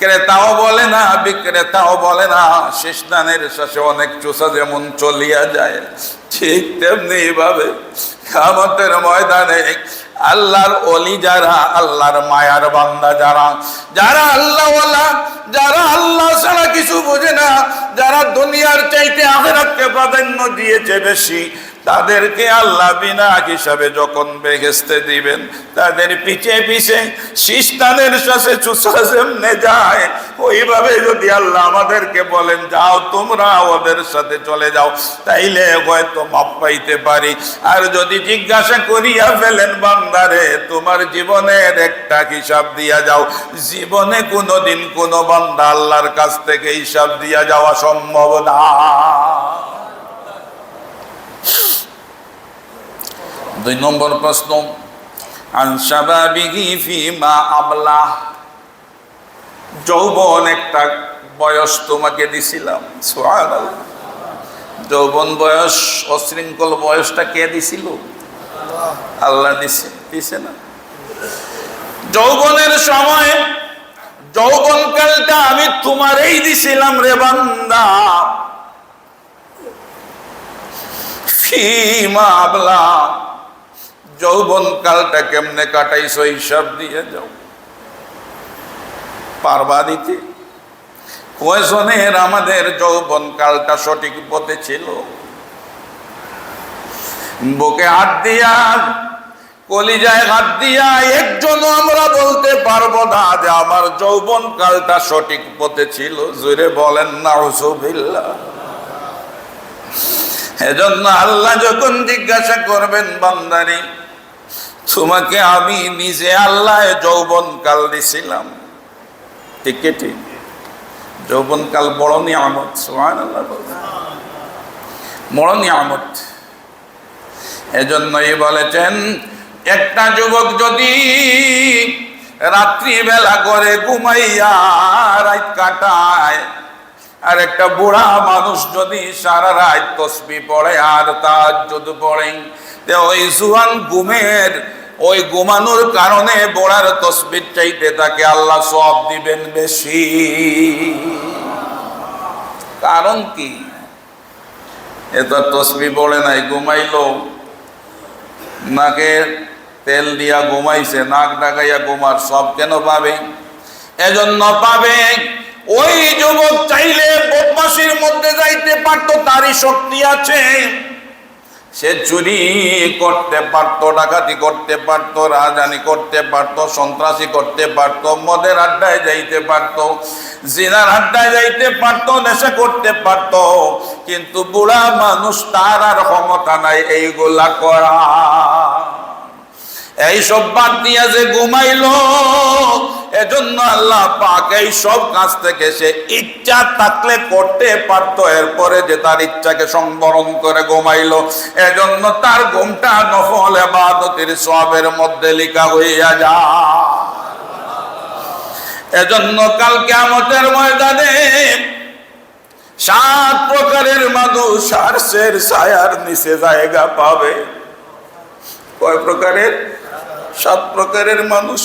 ক্রেতাও বলে না, বিক্রেতাও বলে না। শেষ দানের শেষে অনেক চোষা যেমন চলিয়া যায়, ঠিক তেমনি ভাবে কিয়ামতের ময়দানে আল্লাহর ওলি যারা, আল্লাহর মায়ার বান্দা যারা, যারা আল্লাহওয়ালা, যারা আল্লাহ ছাড়া কিছু বোঝে না, যারা দুনিয়ার চাইতে আখিরাতকে প্রাধান্য দিয়েছে বেশি, তাদেরকে আল্লাহ বিনা হিসাবে যখন বেহেশতে দিবেন, তাদের পিছে পিছে শিশতানের সাথে চুষা যেমনে যায়, ওইভাবে যদি আল্লাহ আমাদেরকে বলেন যাও তোমরা ওদের সাথে চলে যাও, তাইলে হয়তো মাপ পাইতে পারি। আর যদি জিজ্ঞাসা করিয়া ফেলেন বান্দারে তোমার জীবনের একটা হিসাব দিয়া যাও, জীবনে কোনোদিন কোনো বান্দা আল্লাহর কাছ থেকে হিসাব দিয়া যাওয়া সম্ভব না। দুই নম্বর প্রশ্ন, আন শাবাবিহি ফিমা আবলা। যৌবন একটা বয়স তোমাকে দিছিলাম, সুবহানাল্লাহ। যৌবন বয়স, অশৃঙ্খল বয়সটা কে দিছিল? আল্লাহ দিছে না? যৌবনের সময়, যৌবনকালটা আমি তোমারই দিছিলাম রে বান্দা। ফিমা আবলা, যৌবন কালটা কেমনে কাটাইছো হিসাব দিয়ে যাও। পারবা দিতে? কয়জনের আমাদের যৌবন কালটা সঠিক পথে ছিল? বুকে হাত দিয়া, কলিজায় হাত দিয়া একজনও আমরা বলতে পারবো না যে আমার যৌবন কালটা সঠিক পথে ছিল। জোরে বলেন নাউজুবিল্লাহ। এজন্য আল্লাহ যখন জিজ্ঞাসা করবেন বান্দারে তোমাকে আমি নিজে আল্লাহ যৌবন কাল দিছিলাম, ঠিক ঠিক? যৌবন কাল বড় নিয়ামত, সুবহানাল্লাহ, বড় নিয়ামত। এজন্যই বলেছেন একটা যুবক যদি রাত্রি বেলা করে ঘুমাইয়া রাত কাটায়, আর একটা বুড়া মানুষ যদি সারা রাত তাসবিহ পড়ে আর তাহাজ্জুদ পড়ে, ওই জুয়ান ঘুমের, ওই ঘুমানোর কারণে বুড়ার তাসবিহ চাইতে তাকে আল্লাহ সওয়াব দিবেন বেশি। কারণ কি? এ তো তাসবিহ পড়ে নাই, ঘুমাইলো, নাকে তেল দিয়া ঘুমাইছে, নাক ডাকাইয়া ঘুমার সব কেন পাবে? এজন্য পাবে। ওই যুবক চাইলে বদমাশির মধ্যে যাইতে পারতো, তারই শক্তি আছে। সে চুরি করতে পারতো, ডাকাতি করতে পারতো, রাজধানী করতে পারতো, সন্ত্রাসী করতে পারতো, মদের আড্ডায় যাইতে পারতো, জিনার আড্ডায় যাইতে পারতো, নেশা করতে পারতো, কিন্তু বুড়া মানুষ তার আর ক্ষমতা নাই এইগুলা করা। এই সব বাদ দিয়া যে ঘুমাইলো, এজন্য আল্লাহ পাক এই সব কাজ থেকে সে ইচ্ছা থাকলে করতে পারতো, এরপরে যে তার ইচ্ছাকে সংবরণ করে ঘুমাইলো, এজন্য তার ঘুমটা নফল ইবাদতের সওয়াবের মধ্যে লেখা হইয়া যায়। এজন্য কাল কিয়ামতের ময়দানে 7 প্রকারের মানুষ আরশের ছায়ার নিচে জায়গা পাবে। কয় প্রকারের? 7 প্রকারের মানুষ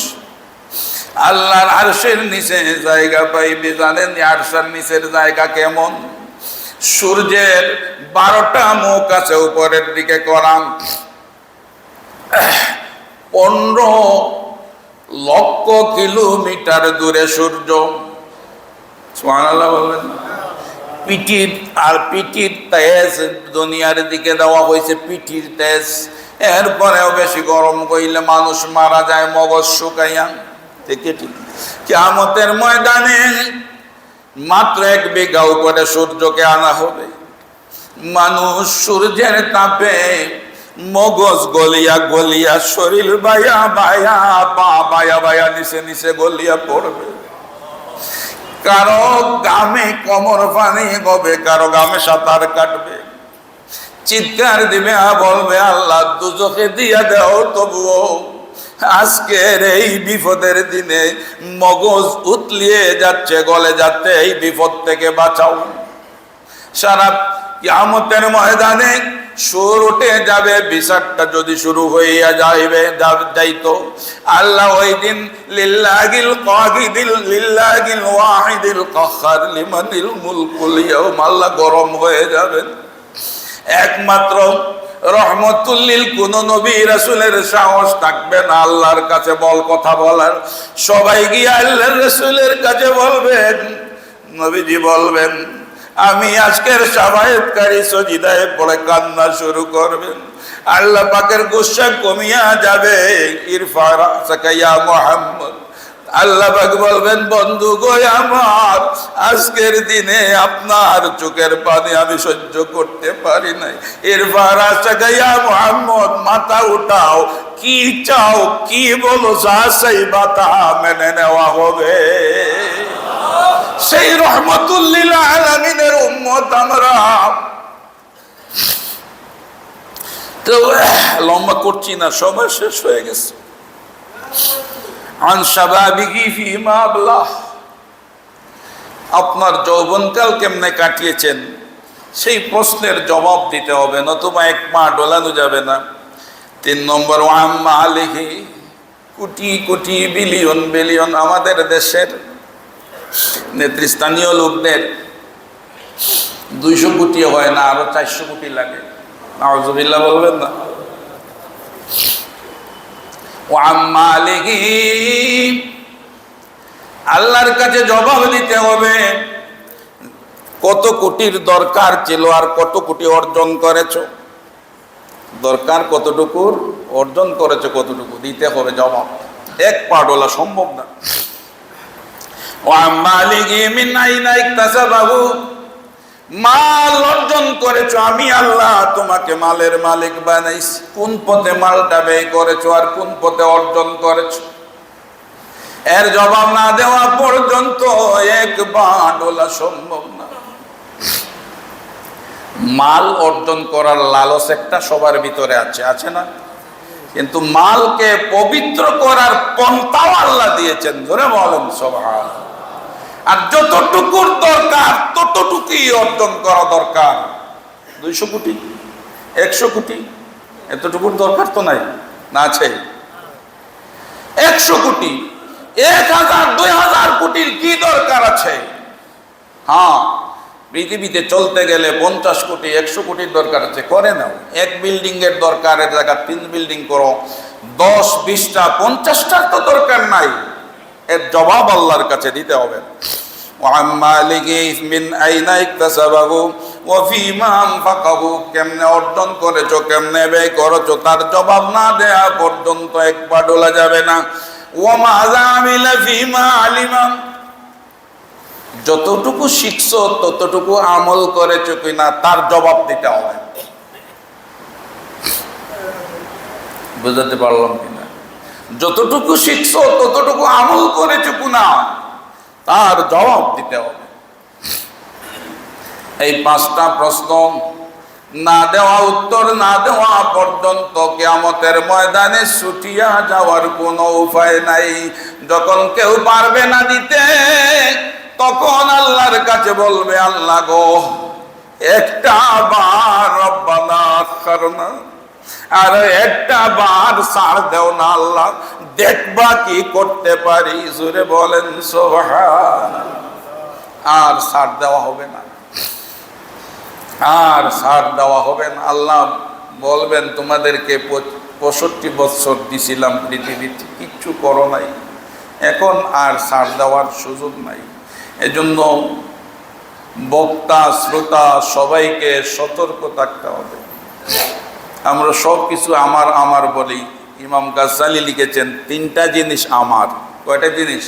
আল্লাহর আরশের নিচে জায়গা পাইবে। জানেন আরশের নিচের জায়গা কেমন? সূর্যের 12টা মুখ আছে উপরের দিকে করা, 15 লক্ষ কিলোমিটার দূরে সূর্য। সুবহানাল্লাহ বলবেন। পিঠির, আর পিঠির তেজ দুনিয়ার দিকে দেওয়া হয়েছে, পিঠির তেজ। এরপরেও বেশি গরম কইলে মানুষ মারা যায় মগজ শুকাইয়া, ঠিক ঠিক? কিয়ামতের ময়দানে মাত্র 1 বিঘা উপরে সূর্যকে আনা হবে। মানুষ সূর্যের তাপে মগজ গলিয়া গলিয়া, শরীর বায়া বায়া, পা বায়া বায়া, নিচে নিচে গলিয়া পড়বে। কারো গামে কোমর পানি হবে, কারো গামে সাঁতার কাটবে, চিৎকার দিবে আর বলবে আল্লাহ দুজখে দিয়া দাও, তবুও আজকের এই বিপদের দিনে মগজ উতলিয়ে যাচ্ছে, গলে যাচ্ছে, এই বিপদ থেকে বাঁচাও। সারা কিয়ামতের ময়দানে সুর উঠে যাবে, বিচারটা যদি শুরু হইয়া যাইতো, আল্লাহ ওই দিন লিল্লাহিল কাহিদিল লিল্লাহিল ওয়াহিদিল কাহ্হার লিমানিল মুলকুল ইয়াউম, আল্লাহ গরম হয়ে যাবেন। একমাত্র রহমতুল্লিল কোন নবী রাসূলের সাহস থাকবে না আল্লাহর কাছে কথা বলার। সবাই গিয়ে আল্লাহর রাসূলের কাছে বলবেন, নবীজি বলবেন আমি আজকের শাফায়াতকারী, সজিদায় পড়ে কান্না শুরু করবেন। আল্লাহ পাকের গুসা কমিয়া যাবে। ইরফা রাসাকা ইয়া মুহাম্মদ, আল্লাহ পাক বলবেন বন্ধু গো আমার, আজকের দিনে আপনার চোখের পানি আমি সহ্য করতে পারি নাই। ইরফা রাসাকা ইয়া মুহাম্মদ, মাথা উঠাও, কি চাও, কি বলো, যা সেই বাতা মেনে নেওয়া হবে। সেই রহমতুল লিল আলামিনের উম্মত আমরা। তো লম্বা করছি না, সময় শেষ হয়ে গেছে। আন শাবাবিহি ফিমা আবলাহ, আপনার যৌবনকাল কেমনে কাটিয়েছেন সেই প্রশ্নের জবাব দিতে হবে, নতুবা এক পা ডোলানো যাবে না। 3 নম্বর ওয়াম্মা আলিহি, কোটি কোটি বিলিয়ন বিলিয়ন আমাদের দেশের নেতৃস্থানীয় লোকদের 200 কোটি হয় না, আরো 400 কোটি লাগে। নাউজুবিল্লাহ বলবেন না। আল্লাহর কাছে জবাব দিতে হবে, কত কোটির দরকার ছিল আর কত কোটি অর্জন করেছো। দরকার কতটুকুর, অর্জন করেছো কতটুকু, দিতে হবে জবাব। এক পা ডোলা সম্ভব না। মাল অর্জন করেছো, আমি আল্লাহ তোমাকে মালের মালিক বানাইছি। কোন পথে মালটা ব্যয় করেছো আর কোন পথে অর্জন করেছো, এর জবাব না দেওয়া পর্যন্ত এক বাঁডোলা সম্ভব না। মাল অর্জন করার লালস একটা সবার ভিতরে আছে, আছে না? কিন্তু মালকে পবিত্র করার পন্থাও আল্লাহ দিয়েছেন, ধরে বলেন সুবহানাল্লাহ। আর যতটুকুর দরকার ততটুকুই অর্জন করা দরকার। 200 কোটি, 100 কোটি, এতটুকুর দরকার তো নাই, না আছে? 100 কোটি, 1000, 2000 কোটির কি দরকার আছে? হ্যাঁ, পৃথিবীতে চলতে গেলে 50 কোটি, 100 কোটির দরকার আছে, করে নাও। এক বিল্ডিং এর দরকার, এর জায়গা 3 বিল্ডিং করো, 10, 20টা, 50টার তো দরকার নাই। এর জবাব আল্লাহর কাছে দিতে হবে। কেমনে অর্জন করেছো, কেমনে ব্যয় করেছো, তার জবাব না দেয়া পর্যন্ত এক পা ডোলা যাবে না। যতটুকু শিখছো ততটুকু আমল করেছো কিনা তার জবাব দিতে হবে। বুঝাতে পারলাম কিনা? যতটুকু শিখছো ততটুকু আমল করেছো কিনা তার জবাব দিতে হবে। এই 5টা প্রশ্ন না দেওয়া, উত্তর না দেওয়া পর্যন্ত কিয়ামতের ময়দানে ছুটিয়া যাওয়ার কোনো উপায় নাই। যখন কেউ পারবে না দিতে, তখন আল্লাহর কাছে বলবে, আল্লাহ গো, একটা বার রব্বানা আখিরনা, আর একটা বার ছাড় দেও না আল্লাহ, দেখবা কি করতে পারি। জোরে বলেন সুবহানাল্লাহ। আর ছাড় দেওয়া হবে না, আর ছাড় দেওয়া হবে না। আল্লাহ বলবেন, তোমাদেরকে 65 বছর দিছিলাম পৃথিবীতে, কিচ্ছু করো নাই, এখন আর ছাড় দেওয়ার সুযোগ নাই। এজন্য বক্তা শ্রোতা সবাইকে সতর্ক থাকতে হবে। আমরা সব কিছু আমার আমার বলি। ইমাম গাজ্জালি লিখেছেন 3টা জিনিস আমার। কয়টা জিনিস?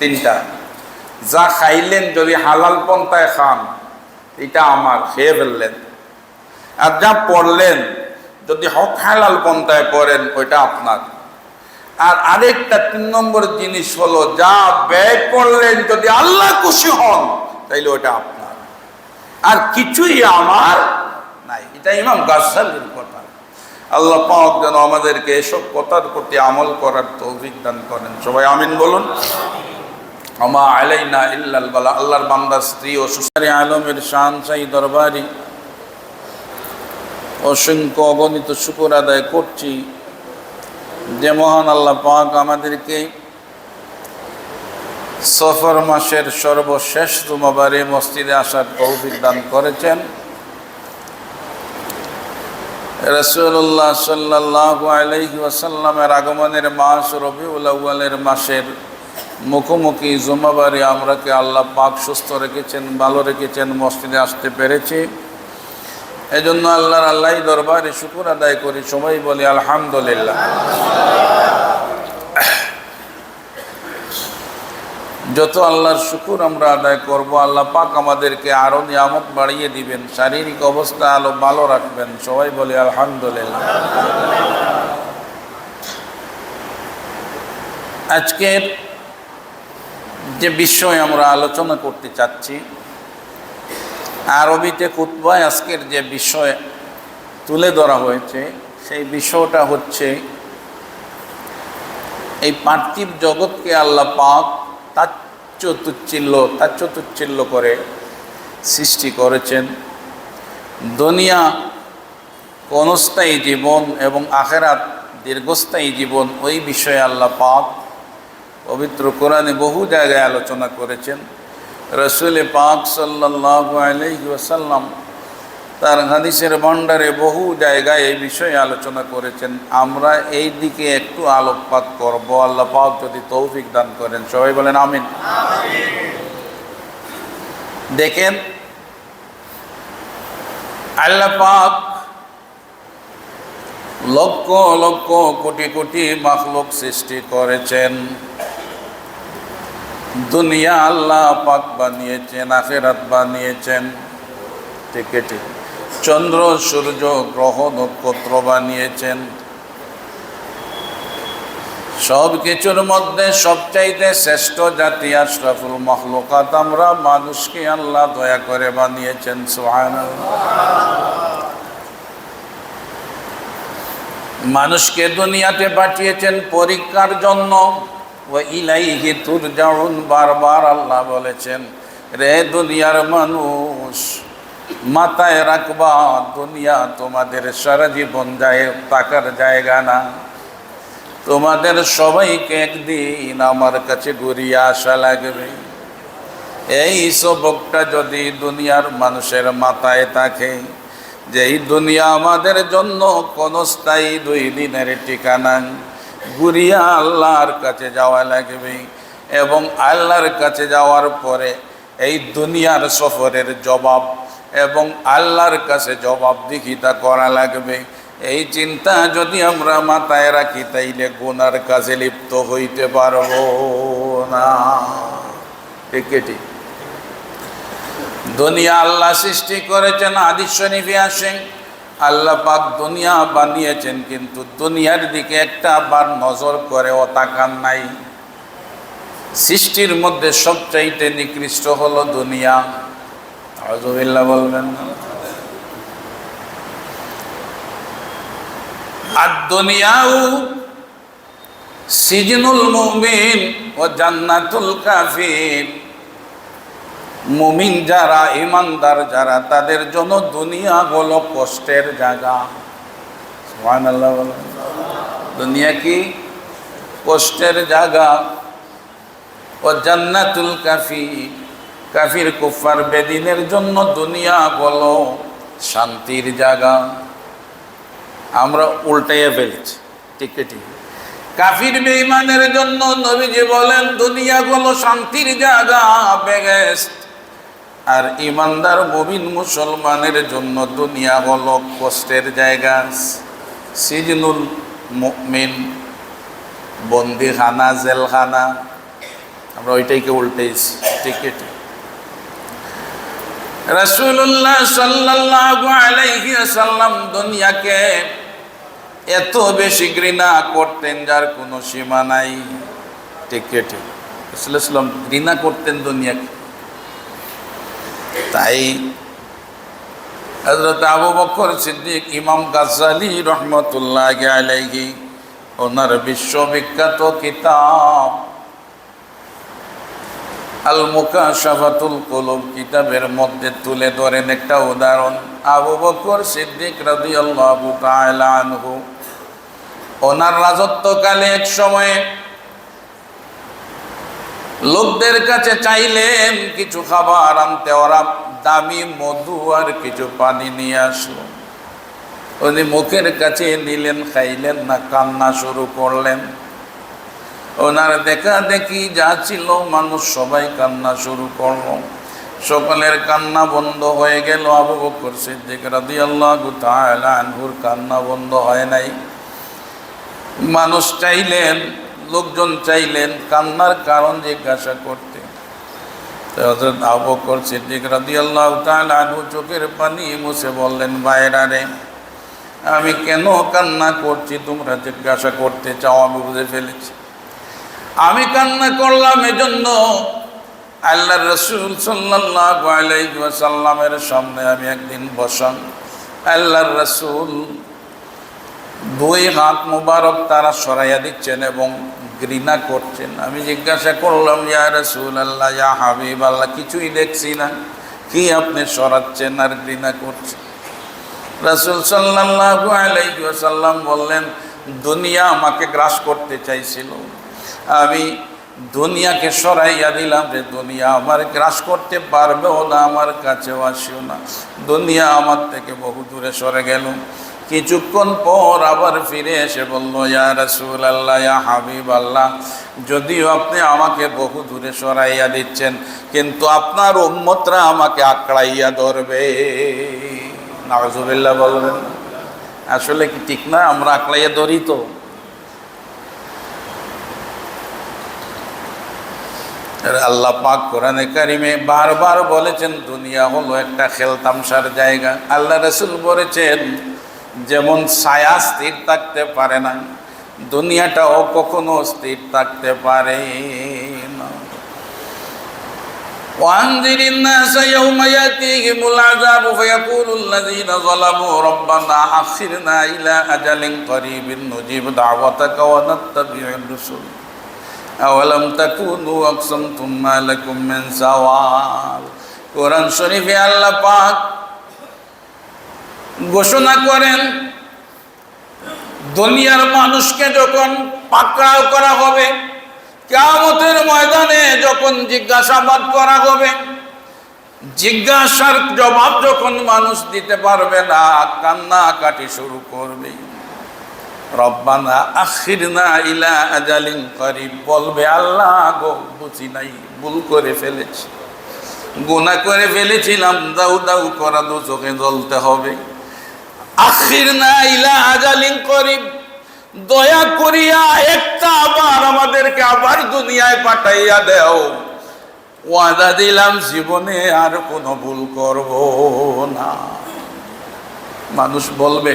3টা। যা খাইলেন যদি হালাল পন্থায় খান, এটা আমার, খেয়ে ফেললেন। আর যা পড়লেন যদি হক হালাল পন্থায় পড়েন, ওইটা আপনার। আর আরেকটা 3 নম্বর জিনিস হলো, যা ব্যয় করলেন যদি আল্লাহ খুশি হন, তাইলে ওইটা আপনার, আর কিছুই আমার নাই। এটা ইমাম গাজ্জালির কথা। আল্লাহ পাক যেন আমাদেরকে এসব কথার প্রতি আমল করার তৌফিক দান করেন। সবাই আমিন বলুন। আমা আলাইনা ইল্লাল বালা। আল্লাহর বান্দা স্ত্রী ও সুসারি আলমের শান চাই দরবারি অসংখ্য অগণিত শুকর আদায় করছি যে মহান আল্লাহ পাক আমাদেরকে সফর মাসের সর্বশেষ জুমাবারে মসজিদে আসার তৌফিক দান করেছেন। রাসূলুল্লাহ সাল্লাল্লাহু আলাইহি ওয়াসাল্লামের আগমনের মাস রবিউল আউয়ালের মাসের মুখোমুখি জুমাবারে আমরাকে আল্লাহ পাক সুস্থ রেখেছেন, ভালো রেখেছেন, মসজিদে আসতে পেরেছি। এজন্য আল্লাহর দরবারে শুকর আদায় করি, সবাই বলি আলহামদুলিল্লাহ। যত আল্লাহর শুকর আমরা আদায় করব, আল্লাহ পাক আমাদেরকে আরো নিয়ামত বাড়িয়ে দিবেন, শারীরিক অবস্থা আলো ভালো রাখবেন, সবাই বলি আলহামদুলিল্লাহ। আজকের যে বিষয় আমরা আলোচনা করতে চাচ্ছি, আরবিতে খুতবায় আজকের যে বিষয় তুলে ধরা হয়েছে, সেই বিষয়টা হচ্ছে এই পার্থিব জগৎকে আল্লাহ পাক তাচ্ছতুচ্ছিল্য করে সৃষ্টি করেছেন। দুনিয়া ক্ষণস্থায়ী জীবন এবং আখিরাত দীর্ঘস্থায়ী জীবন, ওই বিষয়ে আল্লাহ পাক পবিত্র কোরআনে বহু জায়গায় আলোচনা করেছেন। রাসূল পাক সাল্লাল্লাহু আলাইহি ওয়াসাল্লাম তার হাদিসের ভান্ডারে বহু জায়গায় এই বিষয়ে আলোচনা করেছেন। আমরা এই দিকে একটু আলোকপাত করব, আল্লাহ পাক যদি তৌফিক দান করেন, সবাই বলেন আমিন। দেখেন, আল্লাহ পাক লক্ষ লক্ষ কোটি কোটি মাখলুক সৃষ্টি করেছেন। দুনিয়া আল্লাহ পাক বানিয়েছেন, আখিরাত বানিয়েছেন, ঠিক ঠিক, চন্দ্র সূর্য গ্রহ নক্ষত্র বানিয়েছেন। সব কিছুর মধ্যে সবচাইতে শ্রেষ্ঠ জাতি আশরাফুল মাখলুকাত আমরা মানুষকে আল্লাহ দয়া করে বানিয়েছেন। সুবহানাল্লাহ। মানুষকে দুনিয়াতে পাঠিয়েছেন পরীক্ষার জন্য। ওয়া ইলাইহি তুরজাউন, বারবার আল্লাহ বলেছেন, রে দুনিয়ার মানুষ, মাথায় রাখবা, দুনিয়া তোমাদের সারা জীবন থাকার জায়গা না। তোমাদের সবাইকে একদিন আমার কাছে ঘুরিয়ে আসা লাগবে। এই সবকটা যদি দুনিয়ার মানুষের মাথায় থাকে, যে এই দুনিয়া আমাদের জন্য ক্ষণস্থায়ী 2 দিনের ঠিকানা, ঘুরিয়া আল্লাহর কাছে যাওয়া লাগবে। এবং আল্লাহর কাছে যাওয়ার পরে এই দুনিয়ার সফরের জবাব এবং আল্লাহর কাছে জবাবদিহিতা করা লাগবে। এই চিন্তা যদি আমরা মাথায় রাখি, তাইলে গুনার কাজে লিপ্ত হইতে পারবো না। ঠিক ঠিক। দুনিয়া আল্লাহ সৃষ্টি করেছেন, হাদিস শরীফে আসে আল্লাহ পাক দুনিয়া বানিয়েছেন, কিন্তু দুনিয়ার দিকে একটা বার নজর করেও তাকান নাই। সৃষ্টির মধ্যে সবচাইতে নিকৃষ্ট হলো দুনিয়া। আউযুবিল্লাহ বলবেন না। আদ-দুনিয়াউ সিজনুল মুমিন ওয়া জান্নাতুল কাফির। মুমিন যারা, ইমানদার যারা, তাদের জন্য দুনিয়া হলো কষ্টের জায়গা। সুবহানাল্লাহ বলেন। দুনিয়া কি? কষ্টের জায়গা। ও জান্নাতুল কাফির, কাফির কুফার বেদিনের জন্য দুনিয়া হলো শান্তির জায়গা। আমরা উল্টাইয়া ফেলেছি, ঠিক ঠিক। কাফির বেঈমানের জন্য নবীজি বলেন দুনিয়া হলো শান্তির জায়গা, বেহেশত। আর ইমানদার মুমিন মুসলমানের জন্য দুনিয়া হলো কষ্টের জায়গা, সিজনুল মুমিন, বন্দিখানা, জেলখানা। আমরা ওইটাইকে উল্টেছি, ঠিক ঠিক। রাসূলুল্লাহ সাল্লাল্লাহু আলাইহি ওয়াসাল্লাম দুনিয়াকে এত বেশি ঘৃণা করতেন যার কোনো সীমা নাই, ঠিক ঠিক। রাসূলুল্লাহ সাল্লাম ঘৃণা করতেন দুনিয়াকে। তাই হযরত আবু বকর সিদ্দিক, ইমাম গাজ্জালী রহমতুল্লাহি আলাইহি, ওনার বিশ্ববিখ্যাত কিতাব আল মুকাশাফাতুল কুলুব কিতাবের মধ্যে তুলে ধরেন একটা উদাহরণ। আবু বকর সিদ্দিক রাদিয়াল্লাহু তাআলা আনহু ওনার রাজত্বকালে এক সময়ে লোকদের কাছে চাইলেন কিছু খাবার আনতে, ওরা দামি মধু আর কিছু পানি নিয়ে আসলো। উনি মুখের কাছে নিলেন, খাইলেন না, কান্না শুরু করলেন। ওনার দেখা দেখি যা ছিল মানুষ সবাই কান্না শুরু করলো। সকলের কান্না বন্ধ হয়ে গেল, আবু বকর সিদ্দিক রাদিয়াল্লাহু তাআলা আনহুর কান্না বন্ধ হয় নাই। মানুষ চাইলেন, লোকজন চাইলেন কান্নার কারণ জিজ্ঞাসা করতে। হযরত আবু বকর সিদ্দিক রাদিয়াল্লাহু তাআলা আনহু চোখের পানি মুছে বললেন, ভাইরা রে, আমি কেন কান্না করছি তোমরা জিজ্ঞাসা করতে চাও, আমি বুঝে ফেলেছি। আমি কান্না করলাম এজন্য, আল্লাহর রাসূল সাল্লাল্লাহু আলাইহি ওয়াসাল্লামের সামনে আমি একদিন বসলাম। আল্লাহর রাসূল দুই হাত মুবারক তারা সরাইয়া দিচ্ছেন এবং ঘৃণা করছেন। আমি জিজ্ঞাসা করলাম, ইয়া রাসূলুল্লাহ, ইয়া হাবিবাল্লাহ, কিছুই দেখছি না, কি আপনি সরাচ্ছেন আর ঘৃণা করছেন? রাসূল সাল্লাল্লাহু আলাইহি ওয়াসাল্লাম বললেন, দুনিয়া আমাকে গ্রাস করতে চাইছিল, আমি দুনিয়াকে সরাইয়া দিলাম যে দুনিয়া আমার গ্রাস করতে পারবেও না, আমার কাছেও আসিও না। দুনিয়া আমার থেকে বহু দূরে সরে গেল। কিছুক্ষণ পর আবার ফিরে এসে বলল, ইয়া রাসূলুল্লাহ, ইয়া হাবিবাল্লাহ, যদিও আপনি আমাকে বহু দূরে সরাইয়া দিচ্ছেন, কিন্তু আপনার উম্মতরা আমাকে আঁকড়াইয়া ধরবে। নাউজুবিল্লাহ বলবেন। আসলে কি ঠিক না? আমরা আঁকড়াইয়া ধরি তো। আল্লাহ পাক কোরআনে কারিমে বারবার বলেছেন দুনিয়া হলো একটা খেলতামশার জায়গা। আল্লাহ রাসূল বলেছেন যেমন ছায়া স্থির থাকতে পারে না, দুনিয়াটাও কখনো স্থির থাকতে পারে না। وأنذر الناس يوم يأتيهم العذاب فيقول الذين ظلموا ربنا أخرنا إلى أجل قريب نجيب دعوتك ونتبع الرسل أولم تكونوا أقسمتم ما لكم من زوال। কোরআন শরীফে আল্লাহ পাক ঘোষণা করেন, দুনিয়ার মানুষকে যখন পাকড়াও করা হবে, কিয়ামতের ময়দানে যখন জিজ্ঞাসাবাদ করা হবে, জিজ্ঞাসার জবাব যখন মানুষ দিতে পারবে না, কান্নাকাটি শুরু করবে। রব্বানা আখিরনা ইলা আজালিন করিব, বলবে আল্লাহ গো, বুঝি নাই, ভুল করে ফেলেছি, গুনাহ করে ফেলেছিলাম, দাউ দাউ করা দোজখে জ্বলতে হবে। আখিরনা ইলা আজালিন করিব, দয়া করিয়া একটা আবার আমাদেরকে আবার দুনিয়ায় পাঠাইয়া দেও, ওয়াদা দিলাম জীবনে আর কোনো ভুল করব না। মানুষ বলবে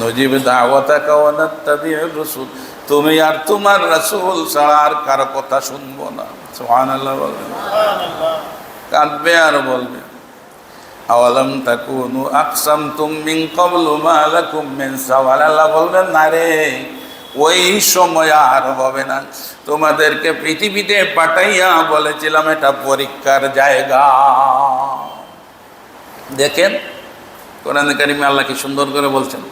নজিব দাওয়াতাকা ওয়া নাত্তাবিউর রাসূল, তুমি আর তোমার রাসূল ছাড়া আর কারো কথা শুনবো না। সুবহানাল্লাহ বলবেন, সুবহানাল্লাহ। কাঁদবে আর বলবে আওয়ালাম তাকুনু আকসামতুম মিন ক্বাবলু মা লাকুম মিন যাওয়াল। আল্লাহ বলবেন না রে, ওই সময় আর হবে না, তোমাদেরকে পৃথিবীতে পাঠাইয়া বলেছিলাম এটা পরীক্ষার জায়গা। দেখেন কোরআনে কারিমে আল্লাহ কি সুন্দর করে বলছেন,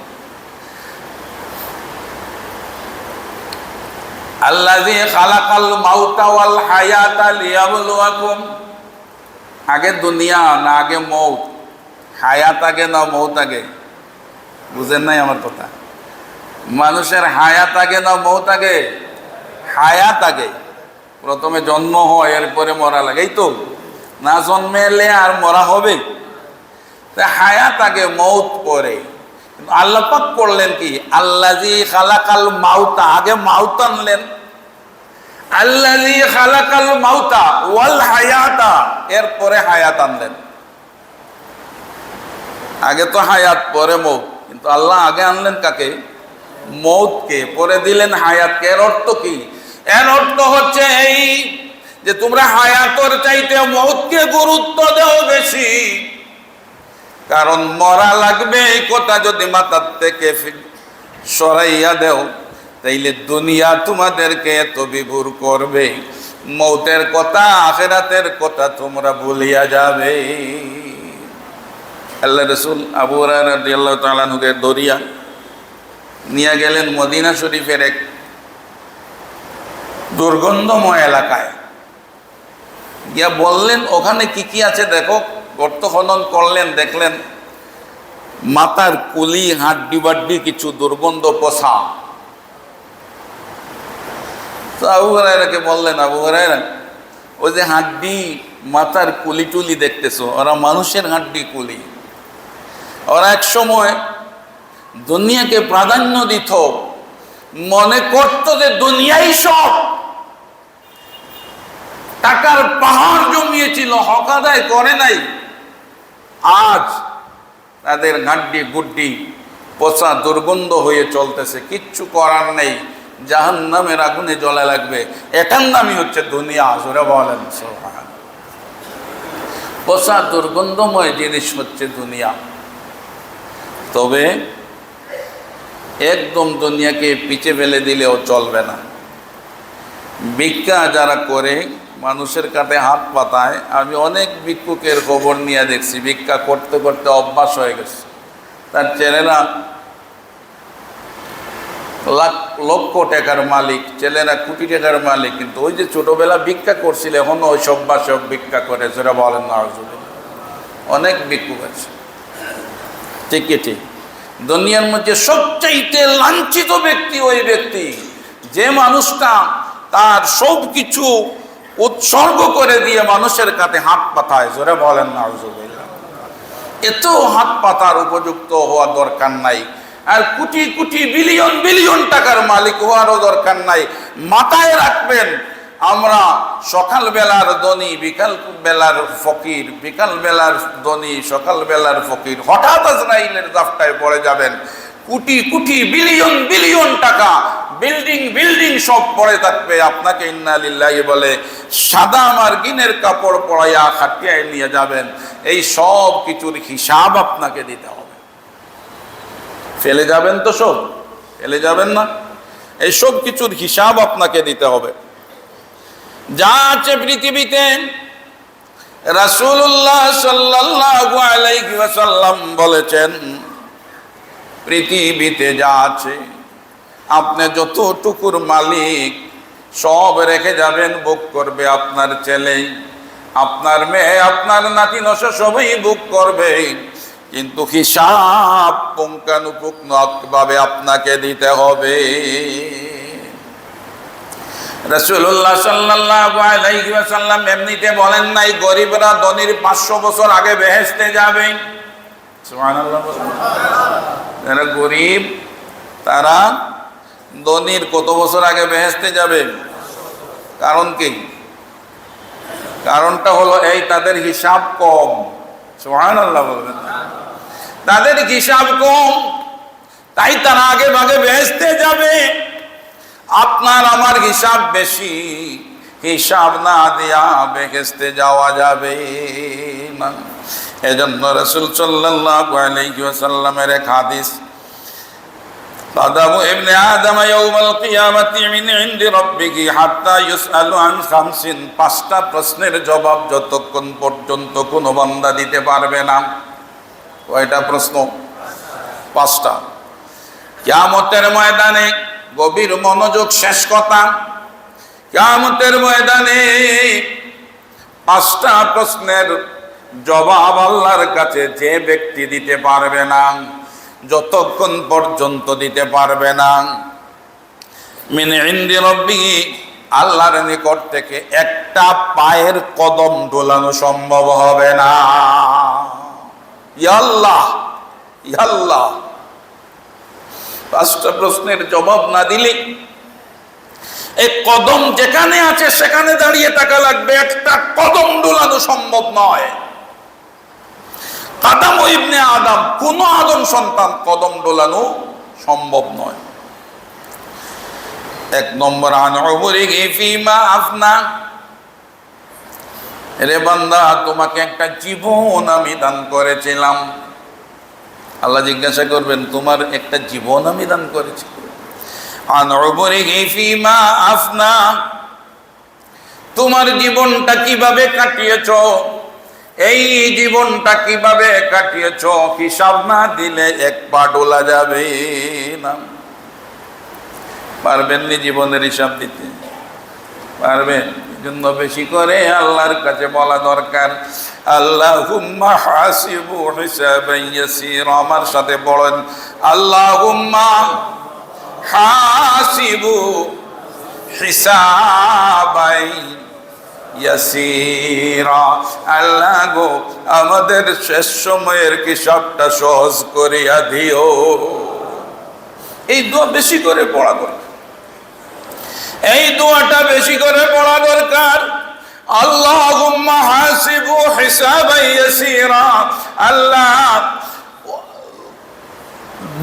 আল্লাযী খালাকাল মাউতা ওয়াল হায়াতা লিয়াবলুয়াকুম। আগে দুনিয়া না আগে মৌত? হায়াত আগে না মৌত আগে? বুঝেন নাই আমার কথা? মানুষের হায়াত আগে না মৌত আগে? হায়াত আগে। প্রথমে জন্ম হয়, এরপরে মরা লাগে, এই তো না? জন্মেলে আর মরা হবে? হায়াত আগে মৌত পরে। আল্লাহ পাক করলেন কি, আল্লাযী খালাকাল মাউতা, আগে মাউত আনলেন, আল্লাযী খালাকাল মাউতা ওয়াল হায়াতা, এরপরে হায়াত আনলেন। আগে তো হায়াত পরে মৌত, কিন্তু আল্লাহ আগে আনলেন কাকে? মৌতকে, পরে দিলেন হায়াতকে। এর অর্থ কি? এর অর্থ হচ্ছে এই যে তোমরা হায়াতর চাইতে মৌতকে গুরুত্ব দাও বেশি, কারণ মরা লাগবে এই কথা যদি মাথার থেকে সরাইয়া দেও, তাইলে দুনিয়া তোমাদেরকে এত বিভোর করবে, মৌতের কথা আখিরাতের কথা তোমরা ভুলিয়া যাবে। আল্লাহ রসুল আবু হুরায়রা রাদিয়াল্লাহু তাআলা আনহুকে দরিয়া নিয়ে গেলেন মদিনা শরীফের এক দুর্গন্ধময় এলাকায়, গিয়া বললেন ওখানে কি কি আছে দেখো। গর্ত খনন করলেন, দেখলেন মাথার কুলি, হাড্ডি বাড্ডি কিছু দুর্গন্ধ পচা। তো আবু হুরায়রাকে বললেন, আবু হুরায়রা, ওই যে হাড্ডি মাথার কুলি টুলি দেখতেছো, ওরা মানুষের হাড্ডি কুলি। ওরা এক সময় দুনিয়াকে প্রাধান্য দিত, মনে করত যে দুনিয়াই সব, টাকার পাহাড় জমিয়েছিল, হক আদায় করে নাই। আজ তাদের হাড্ডি গুড্ডি পচা দুর্গন্ধ হয়ে চলতেছে, কিচ্ছু করার নেই, জাহান্নামের আগুনে জ্বলা লাগবে। এটার নামই হচ্ছে দুনিয়া। আসলে বলেন সুবহান। পচা দুর্গন্ধময় জিনিস হচ্ছে দুনিয়া। তবে একদম দুনিয়াকে পিছে ফেলে দিলেও চলবে না। ভিক্ষা যারা করে, মানুষের কাছে হাত পাতায়, আমি অনেক ভিক্ষুকের খবর নিয়ে দেখছি, ভিক্ষা করতে করতে অভ্যাস হয়ে গেছে। তার ছেলেরা লক্ষ টাকার মালিক, ছেলেরা কোটি টাকার মালিক, কিন্তু ওই যে ছোটবেলা ভিক্ষা করছিল এখনো ওই সব ভিক্ষা করে, সেটা বলেন না। অনেক ভিক্ষুক আছে, ঠিক ঠিক। দুনিয়ার মধ্যে সবচাইতে লাঞ্ছিত ব্যক্তি ওই ব্যক্তি যে মানুষটা তার সব কিছু উৎসর্গ করে দিয়ে মানুষের কাছে হাত পাতায়। জোরে বলেন না। এত হাত পাতার উপযুক্ত হওয়ার দরকার নাই, আর কোটি কোটি বিলিয়ন বিলিয়ন টাকার মালিক হওয়ারও দরকার নাই। মাথায় রাখবেন, আমরা সকাল বেলার ধনী, বিকাল বেলার ফকির, বিকাল বেলার ধনী, সকাল বেলার ফকির। হঠাৎ আজরাইলের জাফটায় পড়ে যাবেন, কোটি কোটি বিলিয়ন বিলিয়ন টাকা, বিল্ডিং বিল্ডিং সব পড়ে থাকবে। আপনাকে ইন্না লিল্লাহি বলে সাদা মার্গিনের কাপড় পরাইয়া খাটিয়ায় নিয়ে যাবেন। এই সব কিছুর হিসাব আপনাকে দিতে হবে। ফেলে যাবেন তো সব? ফেলে যাবেন না। এই সব কিছুর হিসাব আপনাকে দিতে হবে। যা আছে পৃথিবীতে, রাসূলুল্লাহ সাল্লাল্লাহু আলাইহি ওয়াসাল্লাম বলেছেন, পৃথিবীতে যা আছে আপনি যতটুকুর মালিক সব রেখে যাবেন, ভোগ করবে আপনার ছেলে, আপনার মেয়ে, আপনার নাতি নশো সবই ভোগ করবে, কিন্তু হিসাব পুঙ্খানুপুঙ্খভাবে আপনাকে দিতে হবে। রাসূলুল্লাহ সাল্লাল্লাহু আলাইহি ওয়াসাল্লাম এমনিতে বলেন নাই গরিবরা ধনীর 500 বছর আগে বেহেশতে যাবে। সুবহানাল্লাহ। যারা গরিব তারা ধনীর কত বছর আগে বেহেশতে যাবে? কারণ কি? কারণটা হলো এই, তাদের হিসাব কম। সুবহানাল্লাহ বলবেন। তাদের হিসাব কম, তাই তারা আগে ভাগে বেহেশতে যাবে। আপনার আমার হিসাব বেশি, হিসাব না দিয়া বেহেশতে যাওয়া যাবে না। এজন্য রাসূল সাল্লাল্লাহু আলাইহি ওয়াসাল্লামের এক হাদিস, কাদামু ইবনে আদম ইয়াউমাল কিয়ামাতি মিন ইনদি রাব্বিহি হাত্তা ইউসআলু আন খামসিন। 5টা প্রশ্নের জবাব যতক্ষণ পর্যন্ত কোনো বান্দা দিতে পারবে না। কয়টা প্রশ্ন? 5টা। কিয়ামতের ময়দানে, গভীর মনোযোগ, শেষ কথা, কিয়ামতের ময়দানে 5টা প্রশ্নের জবাব আল্লাহর কাছে যে ব্যক্তি দিতে পারবে না, যতক্ষণ পর্যন্ত দিতে পারবে না, মিন ইনদি রাব্বিহি, আল্লাহর নিকট থেকে একটা পায়ের কদম দোলানো সম্ভব হবে না। ইয়া আল্লাহ, ইয়া আল্লাহ। 5টা প্রশ্নের জবাব না দিলে এই কদম যেখানে আছে সেখানে দাঁড়িয়ে থাকা লাগবে, একটা কদম দোলানো সম্ভব নয়। কাদাম ইবনে আদম, কোন আদম সন্তান কদম দোলানো সম্ভব নয়। 1 নম্বর, আন উমরিহি ফিমা আফনা। রে বান্দা, তোমাকে একটা জীবন আমি দান করেছিলাম। আল্লাহ জিজ্ঞাসা করবেন, তোমার একটা জীবন আমি দান করেছি। আন উমরিহি ফিমা আফনা, তোমার জীবনটা কিভাবে কাটিয়েছো এই জীবনটা কিভাবে কাটিয়েছ হিসাব না দিলে এক পা ডোলা যাবে না। পারবেননি জীবনের হিসাব দিতে? পারবেন? জন্য বেশি করে আল্লাহর কাছে বলা দরকার, আল্লাহুম্মা হাসিবু হিসাবান ইয়াসীরা। আমার সাথে পড়েন, আল্লাহুম্মা হাসিবু হিসাবান ইয়াসীরা। আল্লাহ গো, আমাদের শেষ সময়ের হিসাবটা সহজ করিয়া দিও। এই দোয়া বেশি করে পড়া দরকার, এই দোয়াটা বেশি করে পড়া দরকার। আল্লাহুম্মা হাসিবু হিসাবান ইয়াসীরা। আল্লাহ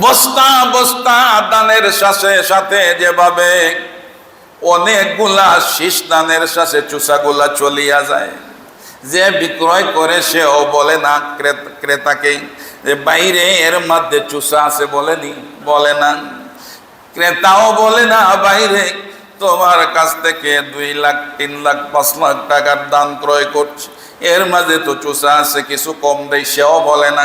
বস্তা বস্তা দানের সাথে সাথে যেভাবে অনেকগুলা শীষ দানের সাথে চুষাগুলা চলিয়া যায়, যে বিক্রয় করে সেও বলে না ক্রেতাকে যে বাইরে এর মধ্যে চুষা আছে, বলেনি? বলে না। ক্রেতাও বলে না বাইরে তোমার কাছ থেকে 2 লাখ 3 লাখ 5 লাখ টাকার ধান ক্রয় করছে, এর মাঝে তো চুষা আছে, কিছু কম দেয়, সেও বলে না।